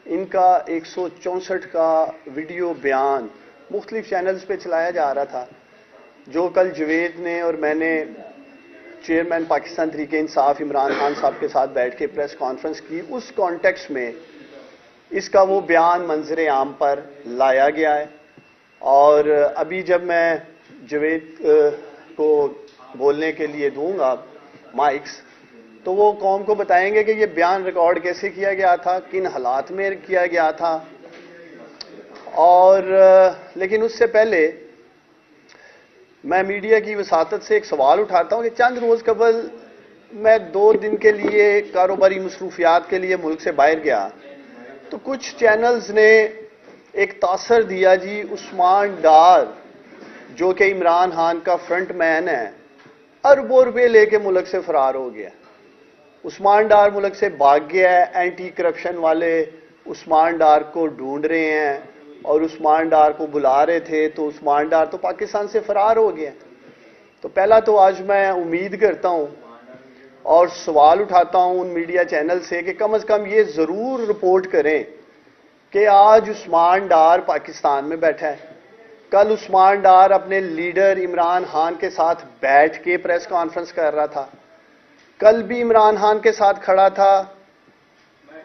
ان کا 164 کا ویڈیو بیان مختلف چینلز پہ چلایا جا رہا تھا، جو کل جوید نے اور میں نے چیئرمین پاکستان تحریک انصاف عمران خان صاحب کے ساتھ بیٹھ کے پریس کانفرنس کی، اس کانٹیکسٹ میں اس کا وہ بیان منظر عام پر لایا گیا ہے۔ اور ابھی جب میں جوید کو بولنے کے لیے دوں گا مائکس، تو وہ قوم کو بتائیں گے کہ یہ بیان ریکارڈ کیسے کیا گیا تھا، کن حالات میں کیا گیا تھا۔ اور لیکن اس سے پہلے میں میڈیا کی وساطت سے ایک سوال اٹھاتا ہوں کہ چند روز قبل میں 2 دن کے لیے کاروباری مصروفیات کے لیے ملک سے باہر گیا، تو کچھ چینلز نے ایک تاثر دیا جی عثمان ڈار جو کہ عمران خان کا فرنٹ مین ہے، اربوں روپے لے کے ملک سے فرار ہو گیا۔ عثمان ڈار ملک سے بھاگ گیا ہے، اینٹی کرپشن والے عثمان ڈار کو ڈھونڈ رہے ہیں اور عثمان ڈار کو بلا رہے تھے، تو عثمان ڈار تو پاکستان سے فرار ہو گیا۔ تو پہلا تو آج میں امید کرتا ہوں اور سوال اٹھاتا ہوں ان میڈیا چینل سے کہ کم از کم یہ ضرور رپورٹ کریں کہ آج عثمان ڈار پاکستان میں بیٹھا ہے، کل عثمان ڈار اپنے لیڈر عمران خان کے ساتھ بیٹھ کے پریس کانفرنس کر رہا تھا، کل بھی عمران خان کے ساتھ کھڑا تھا،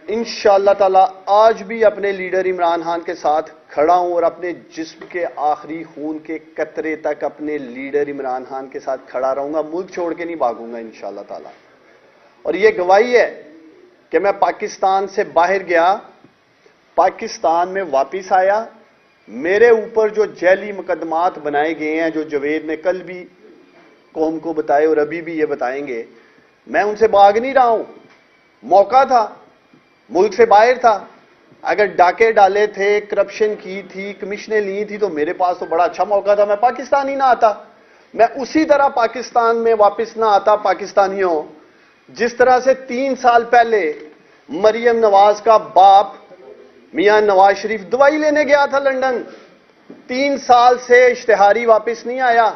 انشاءاللہ تعالی آج بھی اپنے لیڈر عمران خان کے ساتھ کھڑا ہوں اور اپنے جسم کے آخری خون کے قطرے تک اپنے لیڈر عمران خان کے ساتھ کھڑا رہوں گا، ملک چھوڑ کے نہیں بھاگوں گا انشاءاللہ تعالی۔ اور یہ گواہی ہے کہ میں پاکستان سے باہر گیا، پاکستان میں واپس آیا، میرے اوپر جو جعلی مقدمات بنائے گئے ہیں، جو جوید نے کل بھی قوم کو بتائے اور ابھی بھی یہ بتائیں گے، میں ان سے بھاگ نہیں رہا ہوں۔ موقع تھا، ملک سے باہر تھا، اگر ڈاکے ڈالے تھے، کرپشن کی تھی، کمیشنیں لی تھی، تو میرے پاس تو بڑا اچھا موقع تھا، میں پاکستان ہی نہ آتا، میں اسی طرح پاکستان میں واپس نہ آتا پاکستانیوں، جس طرح سے 3 سال پہلے مریم نواز کا باپ میاں نواز شریف دوائی لینے گیا تھا لندن، 3 سال سے اشتہاری واپس نہیں آیا۔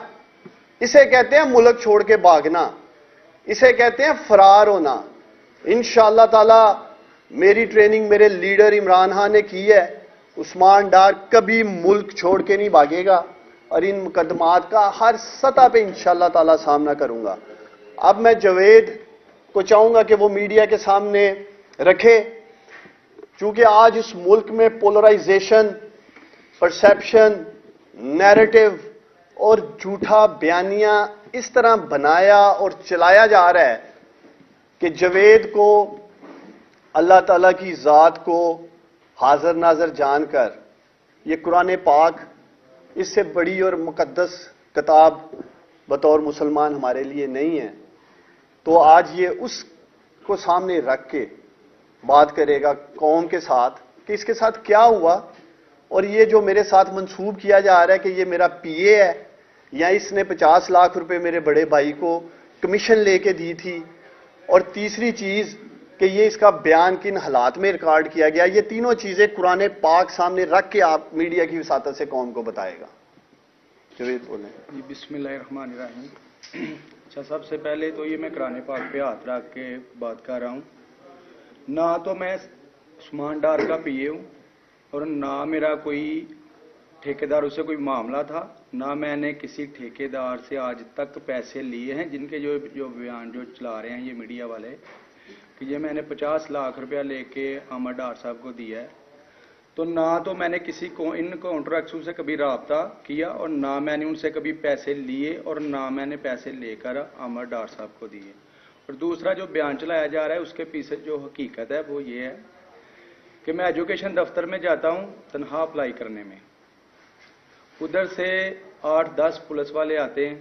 اسے کہتے ہیں ملک چھوڑ کے بھاگنا، اسے کہتے ہیں فرار ہونا۔ انشاءاللہ تعالی میری ٹریننگ میرے لیڈر عمران خان نے کی ہے، عثمان ڈار کبھی ملک چھوڑ کے نہیں بھاگے گا اور ان مقدمات کا ہر سطح پہ انشاءاللہ تعالی سامنا کروں گا۔ اب میں جوید کو چاہوں گا کہ وہ میڈیا کے سامنے رکھے، چونکہ آج اس ملک میں پولرائزیشن، پرسیپشن، نیریٹو اور جھوٹا بیانیہ اس طرح بنایا اور چلایا جا رہا ہے کہ جوید کو اللہ تعالیٰ کی ذات کو حاضر ناظر جان کر یہ قرآن پاک اس سے بڑی اور مقدس کتاب بطور مسلمان ہمارے لیے نہیں ہے، تو آج یہ اس کو سامنے رکھ کے بات کرے گا قوم کے ساتھ کہ اس کے ساتھ کیا ہوا، اور یہ جو میرے ساتھ منسوب کیا جا رہا ہے کہ یہ میرا پی اے ہے یا اس نے 50 لاکھ روپے میرے بڑے بھائی کو کمیشن لے کے دی تھی، اور تیسری چیز کہ یہ اس کا بیان کن حالات میں ریکارڈ کیا گیا، یہ تینوں چیزیں قرآن پاک سامنے رکھ کے آپ میڈیا کی وساطت سے قوم کو بتائے گا۔ جوید بولیں۔ جی بسم اللہ الرحمن الرحیم۔ اچھا، سب سے پہلے تو یہ میں قرآن پاک پہ ہاتھ رکھ کے بات کر رہا ہوں، نہ تو میں عثمان ڈار کا پی اے ہوں اور نہ میرا کوئی ٹھیکیداروں سے کوئی معاملہ تھا، نہ میں نے کسی ٹھیکیدار سے آج تک پیسے لیے ہیں جن کے جو بیان جو چلا رہے ہیں یہ میڈیا والے کہ یہ میں نے 50 لاکھ روپیہ لے کے احمد ڈار صاحب کو دیا ہے، تو نہ تو میں نے کسی کو ان کانٹریکٹوں سے کبھی رابطہ کیا اور نہ میں نے ان سے کبھی پیسے لیے اور نہ میں نے پیسے لے کر احمد ڈار صاحب کو دیے۔ اور دوسرا جو بیان چلایا جا رہا ہے اس کے پیچھے جو حقیقت ہے وہ یہ ہے کہ میں ایجوکیشن دفتر میں جاتا ہوں تنخواہ اپلائی کرنے میں، ادھر سے 8-10 پولیس والے آتے ہیں،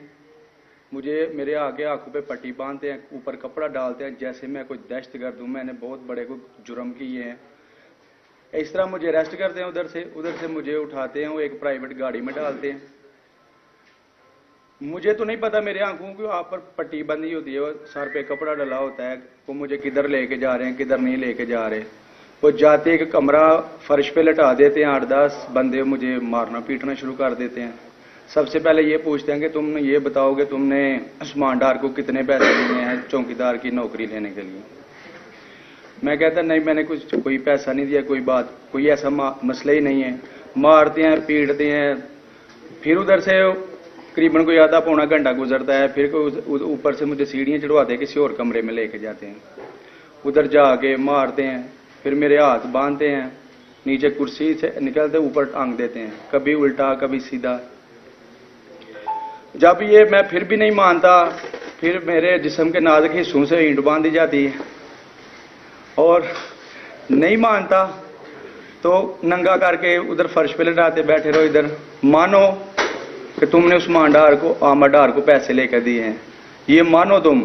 مجھے میرے آگے آنکھوں پہ پٹی باندھتے ہیں، اوپر کپڑا ڈالتے ہیں جیسے میں کوئی دہشت گرد ہوں، میں نے بہت بڑے کوئی جرم کیے ہیں، اس طرح مجھے اریسٹ کرتے ہیں، ادھر سے مجھے اٹھاتے ہیں، وہ ایک پرائیویٹ گاڑی میں ڈالتے ہیں۔ مجھے تو نہیں پتا میرے آنکھوں کو آپ پر پٹی بندھی ہوتی ہے، سر پہ کپڑا ڈلا ہوتا ہے، وہ مجھے کدھر لے کے جا رہے ہیں کدھر نہیں لے کے جا رہے، وہ جاتے ایک کمرہ فرش پہ لٹا دیتے ہیں، 8-10 بندے مجھے مارنا پیٹنا شروع کر دیتے ہیں۔ سب سے پہلے یہ پوچھتے ہیں کہ تم یہ بتاؤ کہ تم نے عثمان ڈار کو کتنے پیسے دیے ہیں چوکیدار کی نوکری لینے کے لیے۔ میں کہتا نہیں میں نے کچھ کوئی پیسہ نہیں دیا، کوئی ایسا مسئلہ ہی نہیں ہے. مارتے ہیں پیٹتے ہیں. پھر ادھر سے قریباً کوئی آدھا پونا گھنٹہ گزرتا ہے، پھر اوپر سے مجھے سیڑھیاں چڑھواتے ہیں، کسی اور کمرے میں لے کے جاتے ہیں، ادھر جا کے مارتے ہیں. پھر میرے ہاتھ باندھتے ہیں، نیچے کرسی سے نکلتے اوپر ٹانگ دیتے ہیں، کبھی الٹا کبھی سیدھا. جب یہ میں پھر بھی نہیں مانتا، پھر میرے جسم کے نازک حصوں سے اینٹ باندھی جاتی ہے، اور نہیں مانتا تو ننگا کر کے ادھر فرش پہ لٹاتے، بیٹھے رہو ادھر، مانو کہ تم نے عثمان ڈار کو آمر ڈار کو پیسے لے کر دیے ہیں، یہ مانو تم.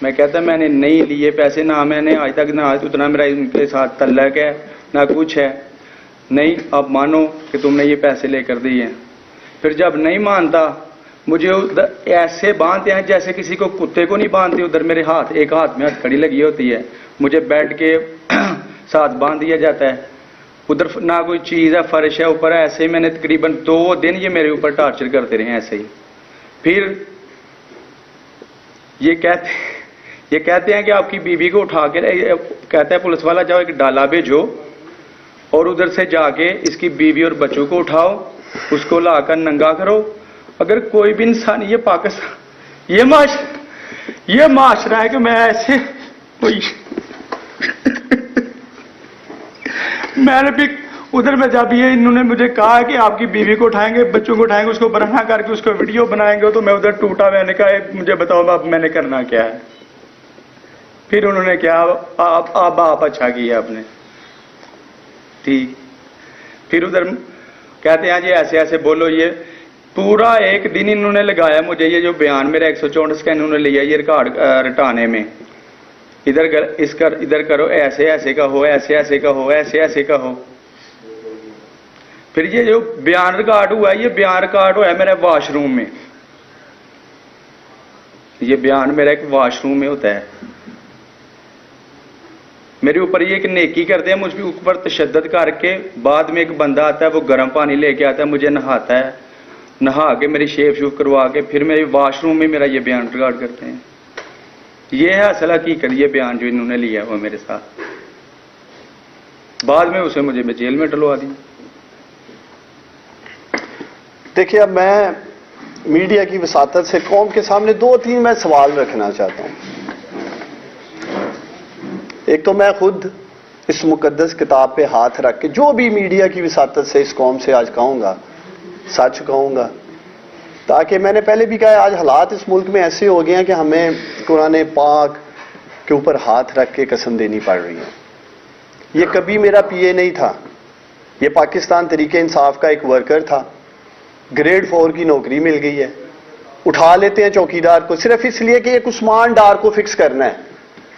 میں کہتا میں نے نہیں لیے پیسے، نہ میں نے آج تک نہ اتنا میرا ان کے ساتھ تعلق ہے نہ کچھ ہے. نہیں اب مانو کہ تم نے یہ پیسے لے کر دیے ہیں. پھر جب نہیں مانتا مجھے ایسے باندھتے ہیں جیسے کسی کو کتے کو نہیں باندھتے. ادھر میرے ہاتھ، ایک ہاتھ میں ہتھکڑی لگی ہوتی ہے، مجھے بیٹھ کے ساتھ باندھ دیا جاتا ہے. ادھر نہ کوئی چیز ہے، فرش ہے اوپر. ایسے ہی میں نے تقریباً 2 دن یہ میرے اوپر ٹارچر کرتے رہے ایسے ہی. پھر یہ کہتے ہیں کہ آپ کی بیوی کو اٹھا کے، کہتا ہے پولیس والا جاؤ ایک ڈالا بھیجو اور ادھر سے جا کے اس کی بیوی اور بچوں کو اٹھاؤ، اس کو لا کر ننگا کرو. اگر کوئی بھی انسان، یہ پاکستان، یہ معاشرہ ہے کہ میں ایسے کوئی میں نے بھی ادھر میں جب یہ انہوں نے مجھے کہا کہ آپ کی بیوی کو اٹھائیں گے، بچوں کو اٹھائیں گے، اس کو برہنہ کر کے اس کو ویڈیو بنائیں گے، تو میں ادھر ٹوٹا. میں نے کہا مجھے بتاؤ اب میں نے کرنا کیا ہے. پھر انہوں نے کیا آپ اچھا کیا آپ نے، ٹھیک. پھر ادھر کہتے ہیں جی ایسے ایسے بولو. یہ پورا ایک دن انہوں نے لگایا مجھے، یہ جو بیان میرا 164 سکین انہوں نے لیا یہ ریکارڈ رٹانے میں. ادھر کرو، ایسے ایسے کا ہو، ایسے ایسے کا ہو، ایسے ایسے کا ہو. پھر یہ جو بیان ریکارڈ ہوا ہے، یہ بیان ریکارڈ ہوا ہے میرے واش روم میں. یہ بیان میرا ایک واش روم میں ہوتا ہے. میرے اوپر یہ ایک نیکی کرتے ہیں، مجھ کے اوپر تشدد کر کے بعد میں ایک بندہ آتا ہے، وہ گرم پانی لے کے آتا ہے، مجھے نہاتا ہے، نہا کے میری شیف شوف کروا کے پھر میرے واش روم میں میرا یہ بیان ریکارڈ کرتے ہیں. یہ ہے اصل حقیقت، یہ بیان جو انہوں نے لیا ہوا میرے ساتھ. بعد میں اسے مجھے جیل میں ڈلوا دی. دیکھیے اب میں میڈیا کی وساطت سے قوم کے سامنے 2-3 میں سوال رکھنا چاہتا ہوں. ایک تو میں خود اس مقدس کتاب پہ ہاتھ رکھ کے جو بھی میڈیا کی وساطت سے اس قوم سے آج کہوں گا، سچ کہوں گا، تاکہ میں نے پہلے بھی کہا آج حالات اس ملک میں ایسے ہو گئے ہیں کہ ہمیں قرآن پاک کے اوپر ہاتھ رکھ کے قسم دینی پڑ رہی ہے. یہ کبھی میرا پی اے نہیں تھا، یہ پاکستان تحریک انصاف کا ایک ورکر تھا. گریڈ 4 کی نوکری مل گئی ہے، اٹھا لیتے ہیں چوکیدار کو صرف اس لیے کہ ایک عثمان ڈار کو فکس کرنا ہے.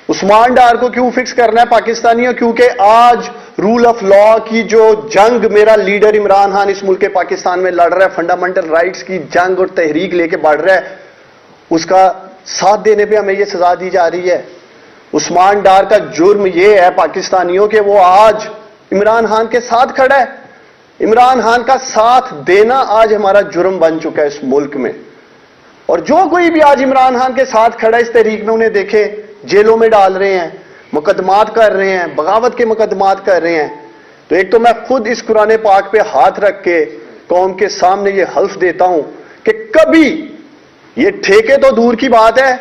عثمان ڈار کو کیوں فکس کرنا ہے پاکستانیوں؟ کیونکہ آج رول آف لا کی جو جنگ میرا لیڈر عمران خان اس ملک پاکستان میں لڑ رہا ہے، فنڈامنٹل رائٹس کی جنگ اور تحریک لے کے بڑھ رہا ہے، اس کا ساتھ دینے پہ ہمیں یہ سزا دی جا رہی ہے. عثمان ڈار کا جرم یہ ہے پاکستانیوں کہ وہ آج عمران خان کے ساتھ کھڑا ہے. عمران خان کا ساتھ دینا آج ہمارا جرم بن چکا ہے اس ملک میں. اور جو کوئی بھی آج عمران خان کے ساتھ کھڑا ہے اس تحریک میں، انہیں دیکھے جیلوں میں ڈال رہے ہیں، مقدمات کر رہے ہیں، بغاوت کے مقدمات کر رہے ہیں. تو ایک تو میں خود اس قرآن پاک پہ ہاتھ رکھ کے قوم کے سامنے یہ حلف دیتا ہوں کہ کبھی، یہ ٹھیکے تو دور کی بات ہے،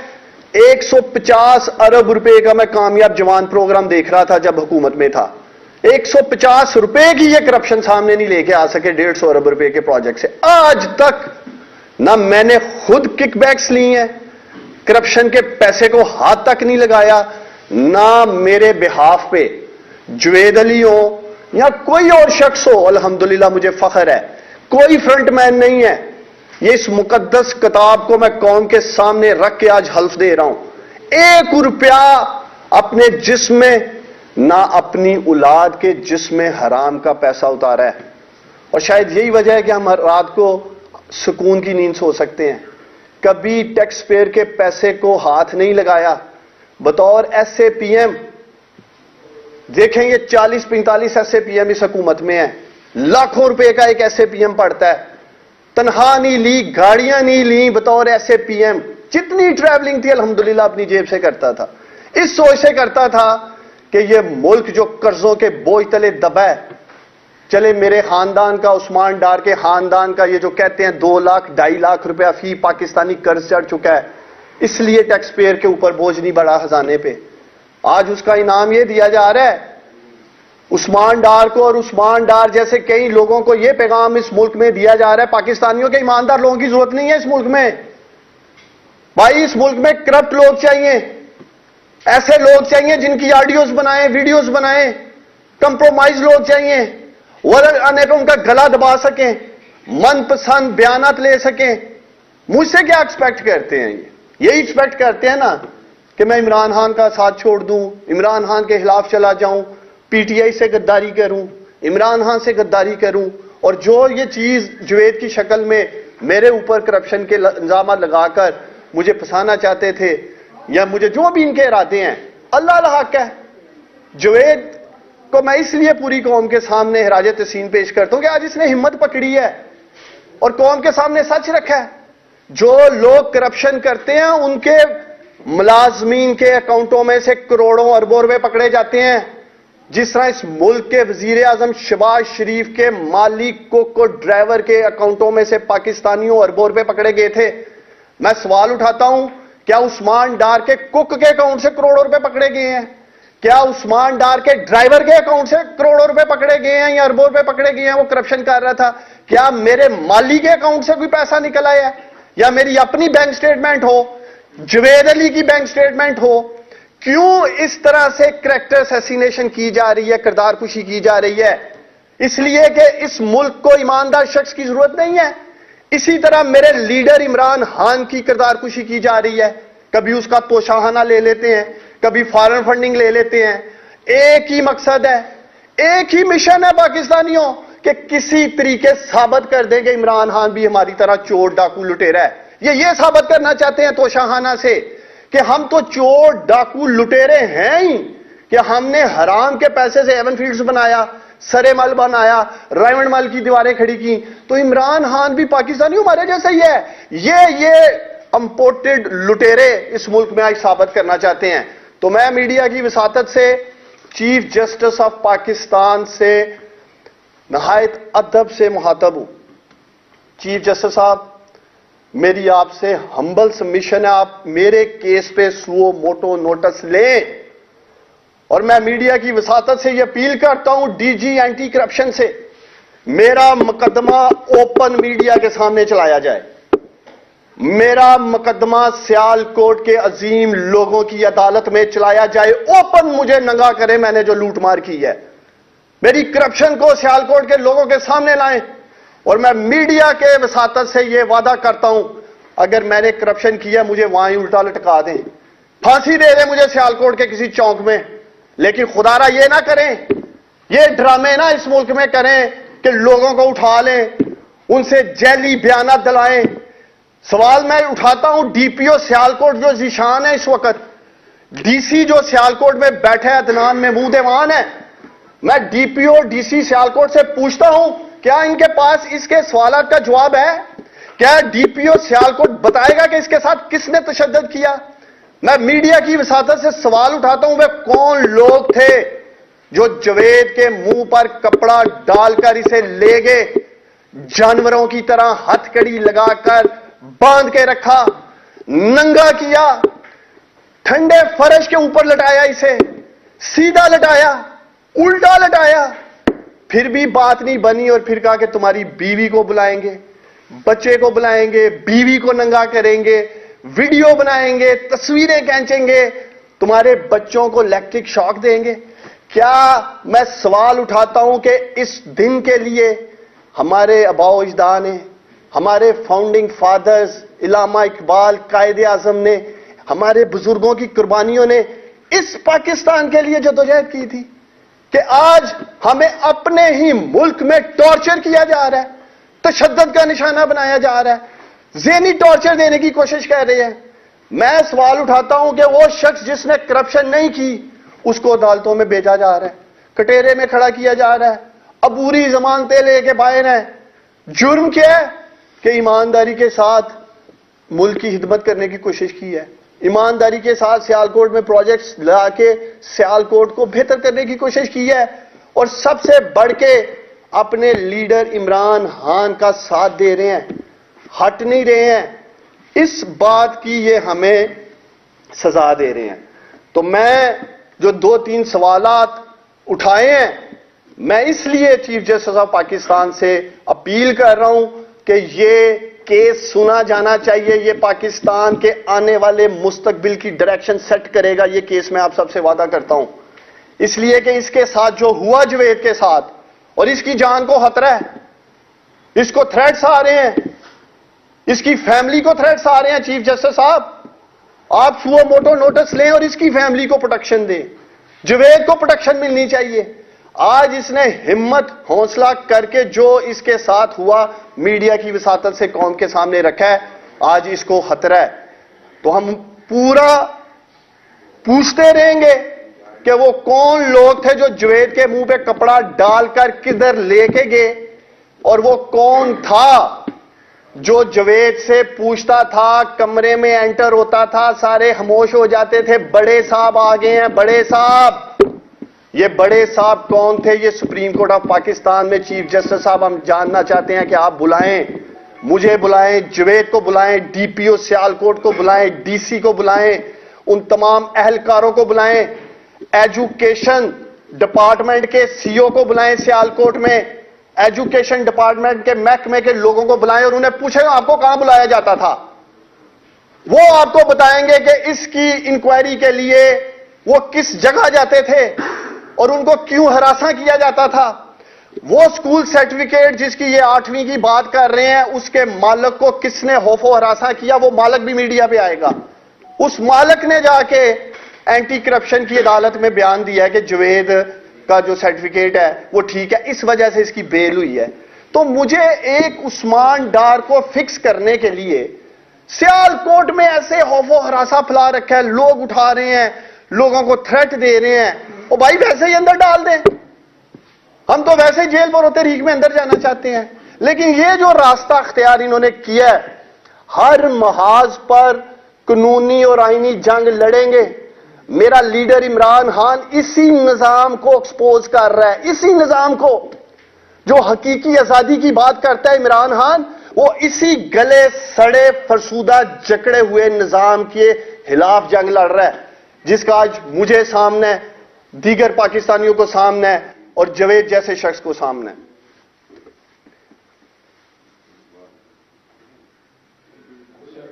150 ارب روپے کا میں کامیاب جوان پروگرام دیکھ رہا تھا جب حکومت میں تھا. 150 روپے کی یہ کرپشن سامنے نہیں لے کے آ سکے 150 ارب روپے کے پروجیکٹ سے. آج تک نہ میں نے خود کک بیکس لی ہیں، کرپشن کے پیسے کو ہاتھ تک نہیں لگایا، نہ میرے بہاف پہ جوید علی ہو یا کوئی اور شخص ہو. الحمدللہ مجھے فخر ہے، کوئی فرنٹ مین نہیں ہے. یہ اس مقدس کتاب کو میں قوم کے سامنے رکھ کے آج حلف دے رہا ہوں، 1 روپیہ اپنے جسم میں نہ اپنی اولاد کے جسم میں حرام کا پیسہ اتارا ہے. اور شاید یہی وجہ ہے کہ ہم رات کو سکون کی نیند سو سکتے ہیں. کبھی ٹیکس پیئر کے پیسے کو ہاتھ نہیں لگایا. بطور ایس اے پی ایم دیکھیں یہ 40-45 ایس اے پی ایم اس حکومت میں ہیں، لاکھوں روپے کا ایک ایس اے پی ایم پڑتا ہے. تنخواہ نہیں لی، گاڑیاں نہیں لی، بطور ایس اے پی ایم جتنی ٹریولنگ تھی الحمدللہ اپنی جیب سے کرتا تھا. اس سوچ سے کرتا تھا کہ یہ ملک جو قرضوں کے بوجھ تلے دبا ہے، چلے میرے خاندان کا، عثمان ڈار کے خاندان کا، یہ جو کہتے ہیں 2 لاکھ 2.5 لاکھ روپیہ فی پاکستانی قرض چڑھ چکا ہے، اس لیے ٹیکس پیئر کے اوپر بوجھ نہیں بڑھا خزانے پہ. آج اس کا انعام یہ دیا جا رہا ہے عثمان ڈار کو، اور عثمان ڈار جیسے کئی لوگوں کو یہ پیغام اس ملک میں دیا جا رہا ہے، پاکستانیوں کے ایماندار لوگوں کی ضرورت نہیں ہے اس ملک میں. بھائی اس ملک میں کرپٹ لوگ چاہیے، ایسے لوگ چاہیے جن کی آڈیوز بنائیں، ویڈیوز بنائیں، کمپرومائز لوگ چاہیے، ورر آنے پہ ان کا گلا دبا سکیں، من پسند بیانات لے سکیں. مجھ سے کیا ایکسپیکٹ کرتے ہیں؟ یہی ایکسپیکٹ کرتے ہیں نا کہ میں عمران خان کا ساتھ چھوڑ دوں، عمران خان کے خلاف چلا جاؤں، پی ٹی آئی سے غداری کروں، عمران خان سے غداری کروں، اور جو یہ چیز جوید کی شکل میں میرے اوپر کرپشن کے الزامات لگا کر مجھے پھنسانا چاہتے تھے، یا مجھے جو بھی ان کے ارادے ہیں، اللہ الحق ہے. جوید کو میں اس لیے پوری قوم کے سامنے خراج تحسین پیش کرتا ہوں کہ آج اس نے ہمت پکڑی ہے اور قوم کے سامنے سچ رکھا ہے. جو لوگ کرپشن کرتے ہیں ان کے ملازمین کے اکاؤنٹوں میں سے کروڑوں اربوں روپے پکڑے جاتے ہیں، جس طرح اس ملک کے وزیر اعظم شہباز شریف کے مالی کوک اور ڈرائیور کے اکاؤنٹوں میں سے پاکستانیوں اربوں روپے پکڑے گئے تھے. میں سوال اٹھاتا ہوں، کیا عثمان ڈار کے کوک کے اکاؤنٹ سے کروڑوں روپے پکڑے گئے ہیں؟ کیا عثمان ڈار کے ڈرائیور کے اکاؤنٹ سے کروڑوں روپے پکڑے گئے ہیں یا اربوں روپے پکڑے گئے ہیں؟ وہ کرپشن کر رہا تھا. کیا میرے مالی کے اکاؤنٹ سے کوئی پیسہ نکل آیا ہے، یا میری اپنی بینک سٹیٹمنٹ ہو، جوید علی کی بینک سٹیٹمنٹ ہو؟ کیوں اس طرح سے کریکٹر اسیسینیشن کی جا رہی ہے، کردار کشی کی جا رہی ہے؟ اس لیے کہ اس ملک کو ایماندار شخص کی ضرورت نہیں ہے. اسی طرح میرے لیڈر عمران خان کی کردار کشی کی جا رہی ہے. کبھی اس کا توشاہانہ لے لیتے ہیں، کبھی فارن فنڈنگ لے لیتے ہیں. ایک ہی مقصد ہے، ایک ہی مشن ہے پاکستانیوں، کہ کسی طریقے ثابت کر دیں کہ عمران خان بھی ہماری طرح چور ڈاکو لٹیرا ہے. یہ ثابت کرنا چاہتے ہیں توشاہانہ سے کہ ہم تو چور ڈاکو لٹیرے ہیں ہی، کہ ہم نے حرام کے پیسے سے ایون فیلڈز بنایا، سرے مل بنایا، رائمنڈ مل کی دیواریں کھڑی کی. تو عمران خان بھی پاکستانی ہمارے جیسا ہی ہے. یہ امپورٹڈ لٹیرے اس ملک میں آج ثابت کرنا چاہتے ہیں. تو میں میڈیا کی وساطت سے چیف جسٹس آف پاکستان سے نہایت ادب سے مخاطب ہوں. چیف جسٹس صاحب، میری آپ سے ہمبل سبمیشن ہے، آپ میرے کیس پہ سو موٹو نوٹس لیں، اور میں میڈیا کی وساطت سے یہ اپیل کرتا ہوں ڈی جی اینٹی کرپشن سے، میرا مقدمہ اوپن میڈیا کے سامنے چلایا جائے. میرا مقدمہ سیال کوٹ کے عظیم لوگوں کی عدالت میں چلایا جائے. اوپن مجھے ننگا کرے میں نے جو لوٹ مار کی ہے، میری کرپشن کو سیال کوٹ کے لوگوں کے سامنے لائیں. اور میں میڈیا کے وساطت سے یہ وعدہ کرتا ہوں، اگر میں نے کرپشن کیا مجھے وہاں ہی الٹا لٹکا دیں، پھانسی دے دیں مجھے سیال کوٹ کے کسی چوک میں، لیکن خدارا یہ نہ کریں، یہ ڈرامے نہ اس ملک میں کریں کہ لوگوں کو اٹھا لیں، ان سے جیلی بیانات دلائیں. سوال میں اٹھاتا ہوں ڈی پی او سیال کوٹ جو ذیشان ہے اس وقت، ڈی سی جو سیال کوٹ میں بیٹھے عدنان محمود ایوان ہے، میں D P O D C سیال کوٹ سے پوچھتا ہوں کیا ان کے پاس اس کے سوالات کا جواب ہے؟ کیا ڈی پی او سیال کوٹ بتائے گا کہ اس کے ساتھ کس نے تشدد کیا؟ میں میڈیا کی وساطت سے سوال اٹھاتا ہوں، وہ کون لوگ تھے جو جوید کے منہ پر کپڑا ڈال کر اسے لے گئے، جانوروں کی طرح ہتھ کڑی لگا کر باندھ کے رکھا، ننگا کیا، ٹھنڈے فرش کے اوپر لٹایا، اسے سیدھا لٹایا، الٹا لٹایا، پھر بھی بات نہیں بنی، اور پھر کہا کہ تمہاری بیوی کو بلائیں گے، بچے کو بلائیں گے، بیوی کو ننگا کریں گے، ویڈیو بنائیں گے، تصویریں کھینچیں گے، تمہارے بچوں کو الیکٹرک شاک دیں گے. کیا میں سوال اٹھاتا ہوں کہ اس دن کے لیے ہمارے آباء و اجداد نے، ہمارے فاؤنڈنگ فادرز، علامہ اقبال، قائد اعظم نے، ہمارے بزرگوں کی قربانیوں نے اس پاکستان کے لیے جدوجہد کی تھی، کہ آج ہمیں اپنے ہی ملک میں ٹارچر کیا جا رہا ہے، تشدد کا نشانہ بنایا جا رہا ہے، ذہنی ٹارچر دینے کی کوشش کر رہے ہیں. میں سوال اٹھاتا ہوں کہ وہ شخص جس نے کرپشن نہیں کی اس کو عدالتوں میں بھیجا جا رہا ہے، کٹہرے میں کھڑا کیا جا رہا ہے، عبوری ضمانتیں لے کے باہر ہیں. جرم کیا ہے؟ کہ ایمانداری کے ساتھ ملک کی خدمت کرنے کی کوشش کی ہے. ایمانداری کے ساتھ سیالکوٹ میں پروجیکٹس لا کے سیالکوٹ کو بہتر کرنے کی کوشش کی ہے، اور سب سے بڑھ کے اپنے لیڈر عمران خان کا ساتھ دے رہے ہیں، ہٹ نہیں رہے ہیں۔ اس بات کی یہ ہمیں سزا دے رہے ہیں۔ تو میں جو 2-3 سوالات اٹھائے ہیں، میں اس لیے چیف جسٹس آف پاکستان سے اپیل کر رہا ہوں کہ یہ کیس سنا جانا چاہیے، یہ پاکستان کے آنے والے مستقبل کی ڈائریکشن سیٹ کرے گا، یہ کیس میں آپ سب سے وعدہ کرتا ہوں، اس لیے کہ اس کے ساتھ جو ہوا جوید کے ساتھ، اور اس کی جان کو خطرہ ہے، اس کو تھریٹس آ رہے ہیں، اس کی فیملی کو تھریٹس آ رہے ہیں۔ چیف جسٹس صاحب، آپ سو موٹو نوٹس لیں اور اس کی فیملی کو پروٹیکشن دیں، جوید کو پروٹیکشن ملنی چاہیے۔ آج اس نے ہمت حوصلہ کر کے جو اس کے ساتھ ہوا میڈیا کی وساطت سے قوم کے سامنے رکھا ہے، آج اس کو خطرہ ہے۔ تو ہم پورا پوچھتے رہیں گے کہ وہ کون لوگ تھے جو جوید کے منہ پہ کپڑا ڈال کر کدھر لے کے گئے، اور وہ کون تھا جو جوید سے پوچھتا تھا، کمرے میں انٹر ہوتا تھا، سارے خاموش ہو جاتے تھے۔ بڑے صاحب آ گئے ہیں، بڑے صاحب۔ یہ بڑے صاحب کون تھے؟ یہ سپریم کورٹ آف پاکستان میں چیف جسٹس صاحب ہم جاننا چاہتے ہیں کہ آپ بلائیں، مجھے بلائیں، جوید کو بلائیں، ڈی پی او سیالکوٹ کو بلائیں، ڈی سی کو بلائیں، ان تمام اہلکاروں کو بلائیں، ایجوکیشن ڈپارٹمنٹ کے سی او کو بلائیں سیالکوٹ میں، ایجوکیشن ڈپارٹمنٹ کے محکمے کے لوگوں کو بلائیں اور انہیں پوچھیں آپ کو کہاں بلایا جاتا تھا۔ وہ آپ کو بتائیں گے کہ اس کی انکوائری کے لیے وہ کس جگہ جاتے تھے اور ان کو کیوں ہراساں کیا جاتا تھا۔ وہ سکول سرٹیفکیٹ جس کی یہ 8ویں کی بات کر رہے ہیں، اس کے مالک کو کس نے خوف و ہراساں کیا، وہ مالک بھی میڈیا پہ آئے گا۔ اس مالک نے جا کے اینٹی کرپشن کی عدالت میں بیان دیا ہے کہ جوید کا جو سرٹیفکیٹ ہے وہ ٹھیک ہے، اس وجہ سے اس کی بیل ہوئی ہے۔ تو مجھے ایک عثمان ڈار کو فکس کرنے کے لیے سیالکوٹ میں ایسے خوف و ہراساں پھیلا رکھا ہے، لوگ اٹھا رہے ہیں، لوگوں کو تھریٹ دے رہے ہیں، او بھائی ویسے ہی اندر ڈال دیں، ہم تو ویسے ہی جیل پر ہوتے ریک میں اندر جانا چاہتے ہیں۔ لیکن یہ جو راستہ اختیار انہوں نے کیا ہے، ہر محاذ پر قانونی اور آئینی جنگ لڑیں گے۔ میرا لیڈر عمران خان اسی نظام کو ایکسپوز کر رہا ہے، اسی نظام کو جو حقیقی آزادی کی بات کرتا ہے عمران خان، وہ اسی گلے سڑے فرسودہ جکڑے ہوئے نظام کے خلاف جنگ لڑ رہا ہے، جس کا آج مجھے سامنے ہے، دیگر پاکستانیوں کو سامنے ہے اور جوید جیسے شخص کو سامنے ہے۔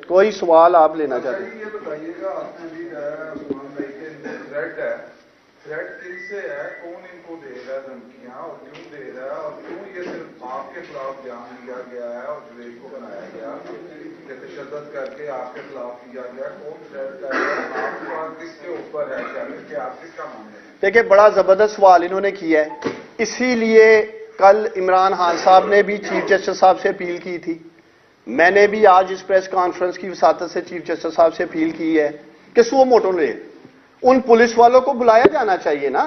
کوئی سوال آپ لینا چاہتے ہیں؟ یہ بتائیے گا، آپ نے بھی عثمان بھائی کے تھریٹ ہے، تھریٹ کن سے ہے، کون ان کو دے رہا ہے دھمکیاں اور کیوں دے رہا ہے، اور کیوں یہ صرف آپ کے خلاف بیان دیا گیا ہے اور جوید کو بنایا گیا کہ تشدد کر کے آپ کے خلاف کیا گیا، کون تھریٹ کر رہا ہے، آپ کا کس کے اوپر ہے، کہ آپ کس کا مانتے ہیں؟ دیکھیں بڑا زبردست سوال انہوں نے کیا ہے، اسی لیے کل عمران خان صاحب نے بھی چیف جسٹس صاحب سے اپیل کی تھی، میں نے بھی آج اس پریس کانفرنس کی وساطت سے چیف جسٹس صاحب سے اپیل کی ہے کہ سو موٹو لے ان پولیس والوں کو بلایا جانا چاہیے نا۔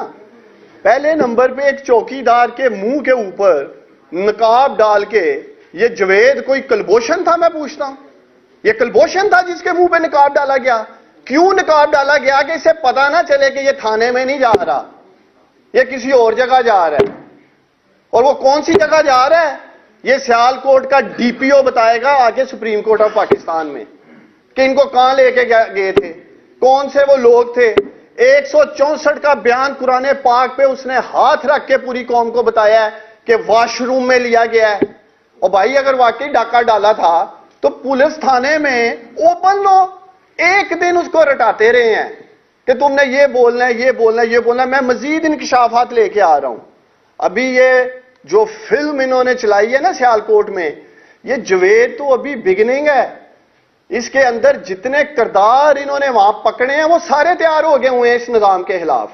پہلے نمبر پہ ایک چوکیدار کے منہ کے اوپر نقاب ڈال کے، یہ جوید کوئی کلبوشن تھا؟ میں پوچھتا ہوں، یہ کلبوشن تھا جس کے منہ پہ نقاب ڈالا گیا؟ کیوں نقاب ڈالا گیا؟ کہ اسے پتا نہ چلے کہ یہ تھانے میں نہیں جا رہا، یہ کسی اور جگہ جا رہا ہے۔ اور وہ کون سی جگہ جا رہا ہے یہ سیالکوٹ کا ڈی پی او بتائے گا آگے سپریم کورٹ آف پاکستان میں کہ ان کو کہاں لے کے گئے تھے، کون سے وہ لوگ تھے۔ 164 کا بیان قرآن پاک پہ اس نے ہاتھ رکھ کے پوری قوم کو بتایا ہے کہ واش روم میں لیا گیا ہے۔ اور بھائی اگر واقعی ڈاکہ ڈالا تھا تو پولیس تھانے میں اوپن لو، ایک دن اس کو رٹاتے رہے ہیں کہ تم نے یہ بولنا ہے، یہ بولنا ہے، یہ بولنا ہے۔ میں مزید انکشافات لے کے آ رہا ہوں۔ ابھی یہ جو فلم انہوں نے چلائی ہے نا سیالکوٹ میں، یہ جوید تو ابھی بگننگ ہے، اس کے اندر جتنے کردار انہوں نے وہاں پکڑے ہیں وہ سارے تیار ہو گئے ہوئے ہیں اس نظام کے خلاف،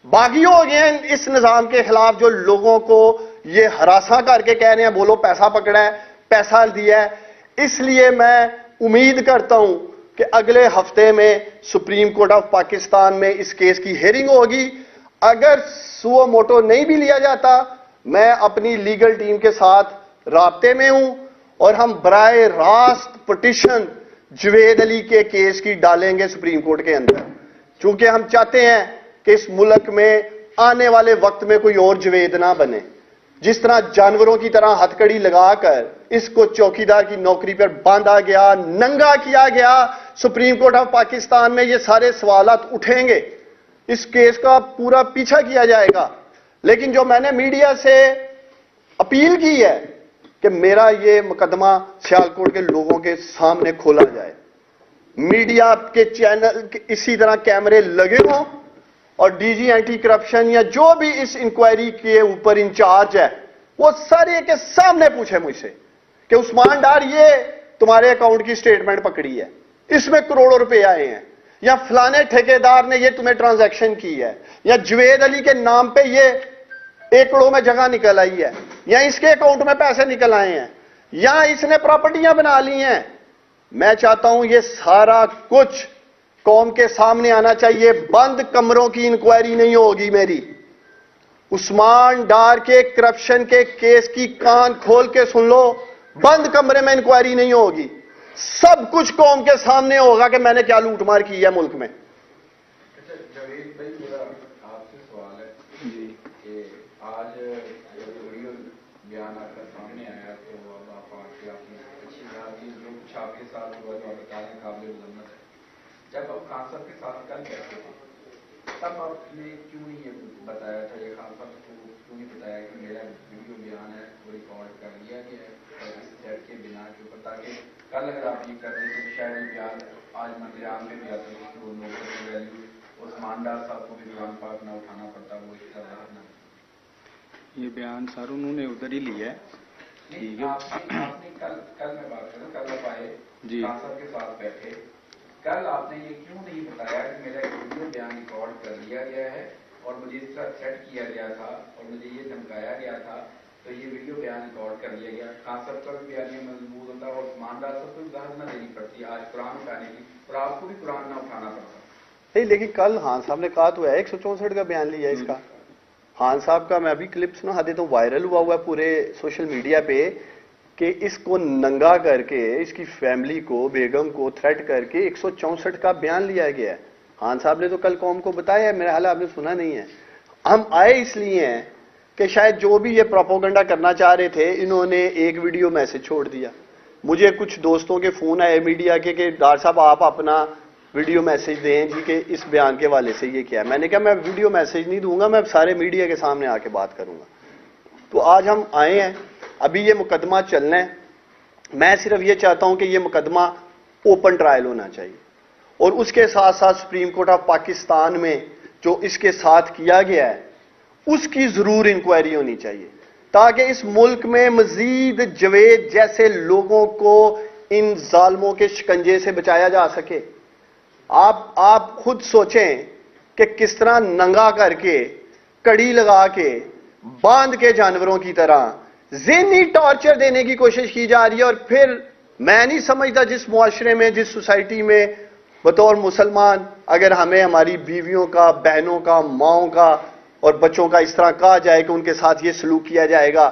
باغی ہو گئے ہیں اس نظام کے خلاف جو لوگوں کو یہ ہراساں کر کے کہہ رہے ہیں بولو پیسہ پکڑا ہے، پیسہ دیا ہے۔ اس لیے میں امید کرتا ہوں کہ اگلے ہفتے میں سپریم کورٹ آف پاکستان میں اس کیس کی ہیئرنگ ہوگی۔ اگر سو موٹو نہیں بھی لیا جاتا، میں اپنی لیگل ٹیم کے ساتھ رابطے میں ہوں اور ہم براہ راست پٹیشن جوید علی کے کیس کی ڈالیں گے سپریم کورٹ کے اندر، چونکہ ہم چاہتے ہیں کہ اس ملک میں آنے والے وقت میں کوئی اور جوید نہ بنے۔ جس طرح جانوروں کی طرح ہتھکڑی لگا کر اس کو چوکیدار کی نوکری پر باندھا گیا، ننگا کیا گیا، سپریم کورٹ آف پاکستان میں یہ سارے سوالات اٹھیں گے، اس کیس کا پورا پیچھا کیا جائے گا۔ لیکن جو میں نے میڈیا سے اپیل کی ہے کہ میرا یہ مقدمہ سیالکوٹ کے لوگوں کے سامنے کھولا جائے، میڈیا کے چینل اسی طرح کیمرے لگے ہوں، اور ڈی جی اینٹی کرپشن یا جو بھی اس انکوائری کے اوپر انچارج ہے وہ سارے کے سامنے پوچھے مجھ سے کہ عثمان ڈار یہ تمہارے اکاؤنٹ کی سٹیٹمنٹ پکڑی ہے، اس میں کروڑوں روپے آئے ہیں، یا فلانے ٹھیکیدار نے یہ تمہیں ٹرانزیکشن کی ہے، یا جوید علی کے نام پہ یہ ایکڑوں میں جگہ نکل آئی ہے، یا اس کے اکاؤنٹ میں پیسے نکل آئے ہیں، یا اس نے پراپرٹیاں بنا لی ہیں۔ میں چاہتا ہوں یہ سارا کچھ قوم کے سامنے آنا چاہیے، بند کمروں کی انکوائری نہیں ہوگی میری۔ عثمان ڈار کے کرپشن کے کیس کی کان کھول کے سن لو، بند کمرے میں انکوائری نہیں ہوگی، سب کچھ قوم کے سامنے ہوگا کہ میں نے کیا لوٹ مار کی ہے ملک میں۔ جاوید بھائی میرا آپ سے سوال ہے جی کہ آج ویڈیو بیان آپ کا سامنے آیا تو اب آپ آ کے آپ نے اچھی بات کی، جو کچھ آپ کے ساتھ ہوا جو آپ بتا رہے ہیں قابل مذمت ہے۔ جب آپ خان صاحب کے ساتھ کل بیٹھے تھے تب آپ نے کیوں نہیں یہ بتایا تھا، یہ خان صاحب کو کیوں نہیں بتایا کہ میرا ویڈیو بیان ہے وہ ریکارڈ کر لیا گیا ہے اس تھریٹ کے بنا کے اوپر، تاکہ کل اگر آپ یہ کرتے تو شاید یہ بیان آج منظر عام میں بھی آتا جس کو نوٹس کی ویلیو عثمان ڈار صاحب کو بھی قرآن پاک نہ اٹھانا پڑتا، وہ اس طرح نہ۔ یہ بیان سر انہوں نے ادھر ہی لیا ہے۔ آپ نے کل میں بات کروں، کل آپ آئے جی خان صاحب کے ساتھ بیٹھے، کل آپ نے یہ کیوں نہیں بتایا کہ میرا ویڈیو بیان ریکارڈ کر لیا گیا ہے اور مجھے اس طرح تھریٹ کیا گیا تھا اور مجھے یہ دھمکایا گیا تھا، تو یہ ویڈیو بیان ریکارڈ کر لیا گیا۔ خان صاحب کا بھی بیانیہ مضبوط ہوتا اور عثمان ڈار صاحب کو بھی وضاحت نہ دینی پڑتی آج قرآن اٹھانے کی، اور آپ کو بھی قرآن نہ اٹھانا پڑتا۔ نہیں لیکن کل خان صاحب نے کہا تو ہے 164 کا بیان لیا اس کا۔ خان صاحب کا میں ابھی کلپ سنا دیتا ہوں، وائرل ہوا ہوا ہے پورے سوشل میڈیا پہ کہ اس کو ننگا کر کے اس کی فیملی کو، بیگم کو تھریٹ کر کے 164 کا بیان لیا گیا ہے۔ خان صاحب نے تو کل قوم کو بتایا ہے، میرا حال آپ نے سنا نہیں ہے۔ ہم آئے اس لیے ہیں کہ شاید جو بھی یہ پروپیگنڈا کرنا چاہ رہے تھے انہوں نے ایک ویڈیو میسج چھوڑ دیا۔ مجھے کچھ دوستوں کے فون آئے میڈیا کے کہ ڈار صاحب آپ اپنا ویڈیو میسج دیں جی کہ اس بیان کے حوالے سے یہ کیا ہے۔ میں نے کہا میں ویڈیو میسج نہیں دوں گا، میں سارے میڈیا کے سامنے آ کے بات کروں گا۔ تو آج ہم آئے ہیں، ابھی یہ مقدمہ چلنا ہے، میں صرف یہ چاہتا ہوں کہ یہ مقدمہ اوپن ٹرائل ہونا چاہیے، اور اس کے ساتھ ساتھ سپریم کورٹ آف پاکستان میں جو اس کے ساتھ کیا گیا ہے اس کی ضرور انکوائری ہونی چاہیے، تاکہ اس ملک میں مزید جوید جیسے لوگوں کو ان ظالموں کے شکنجے سے بچایا جا سکے۔ آپ خود سوچیں کہ کس طرح ننگا کر کے، کڑی لگا کے، باندھ کے جانوروں کی طرح ذہنی ٹارچر دینے کی کوشش کی جا رہی ہے۔ اور پھر میں نہیں سمجھتا جس معاشرے میں، جس سوسائٹی میں بطور مسلمان اگر ہمیں ہماری بیویوں کا، بہنوں کا، ماؤں کا اور بچوں کا اس طرح کہا جائے کہ ان کے ساتھ یہ سلوک کیا جائے گا،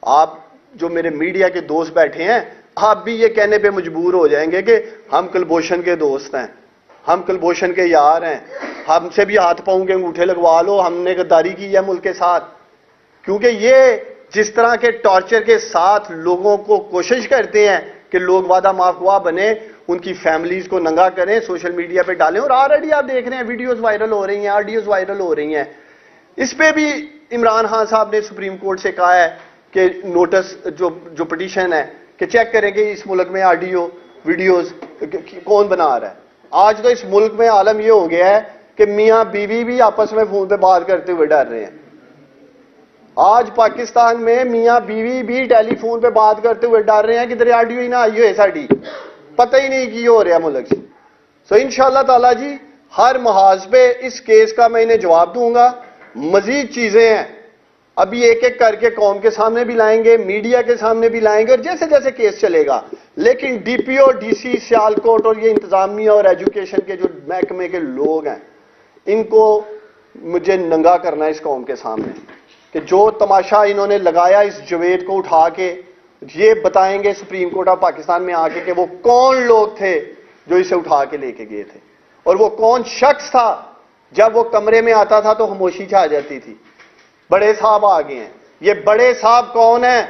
آپ جو میرے میڈیا کے دوست بیٹھے ہیں آپ بھی یہ کہنے پہ مجبور ہو جائیں گے کہ ہم کلبھوشن کے دوست ہیں، ہم کلبھوشن کے یار ہیں، ہم سے بھی ہاتھ پاؤں کے انگوٹھے لگوا لو، ہم نے غداری کی ہے ملک کے ساتھ۔ کیونکہ یہ جس طرح کے ٹارچر کے ساتھ لوگوں کو کوشش کرتے ہیں کہ لوگ وعدہ معاف خواہ بنے، ان کی فیملیز کو ننگا کریں، سوشل میڈیا پہ ڈالیں، اور آلریڈی آپ دیکھ رہے ہیں ویڈیوز وائرل ہو رہی ہیں، آڈیوز وائرل ہو رہی ہیں۔ اس پہ بھی عمران خان صاحب نے سپریم کورٹ سے کہا ہے کہ نوٹس جو پٹیشن ہے کہ چیک کریں کہ اس ملک میں آڈیو ویڈیوز کون بنا رہا ہے۔ آج تو اس ملک میں عالم یہ ہو گیا ہے کہ میاں بیوی بھی آپس میں فون پہ بات کرتے ہوئے ڈر رہے ہیں۔ آج پاکستان میں میاں بیوی بھی ٹیلی فون پہ بات کرتے ہوئے ڈر رہے ہیں کہ ادھر آڈیو ہی نہ آئی ہوئے ساڑی، پتہ ہی نہیں کی ہو رہا ملک سے۔ سو انشاءاللہ تعالیٰ جی ہر محاذ پہ اس کیس کا میں انہیں جواب دوں گا۔ مزید چیزیں ہیں ابھی ایک ایک کر کے قوم کے سامنے بھی لائیں گے، میڈیا کے سامنے بھی لائیں گے، اور جیسے جیسے کیس چلے گا۔ لیکن ڈی پی او، ڈی سی، سیالکوٹ اور یہ انتظامیہ اور ایجوکیشن کے جو محکمے کے لوگ ہیں ان کو مجھے ننگا کرنا ہے اس قوم کے سامنے کہ جو تماشا انہوں نے لگایا اس جوید کو اٹھا کے، یہ بتائیں گے سپریم کورٹ آف پاکستان میں آ کے کہ وہ کون لوگ تھے جو اسے اٹھا کے لے کے گئے تھے. اور وہ کون شخص تھا؟ جب وہ کمرے میں آتا تھا تو خاموشی چھا جاتی تھی. بڑے صاحب آ گئے ہیں. یہ بڑے صاحب کون ہیں؟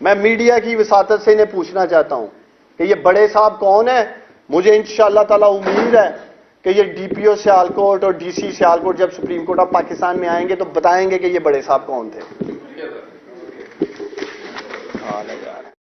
میں میڈیا کی وساطت سے انہیں پوچھنا چاہتا ہوں کہ یہ بڑے صاحب کون ہیں. مجھے انشاءاللہ تعالی امید ہے کہ یہ ڈی پی او سیالکوٹ اور ڈی سی سیالکوٹ جب سپریم کورٹ آف پاکستان میں آئیں گے تو بتائیں گے کہ یہ بڑے صاحب کون تھے.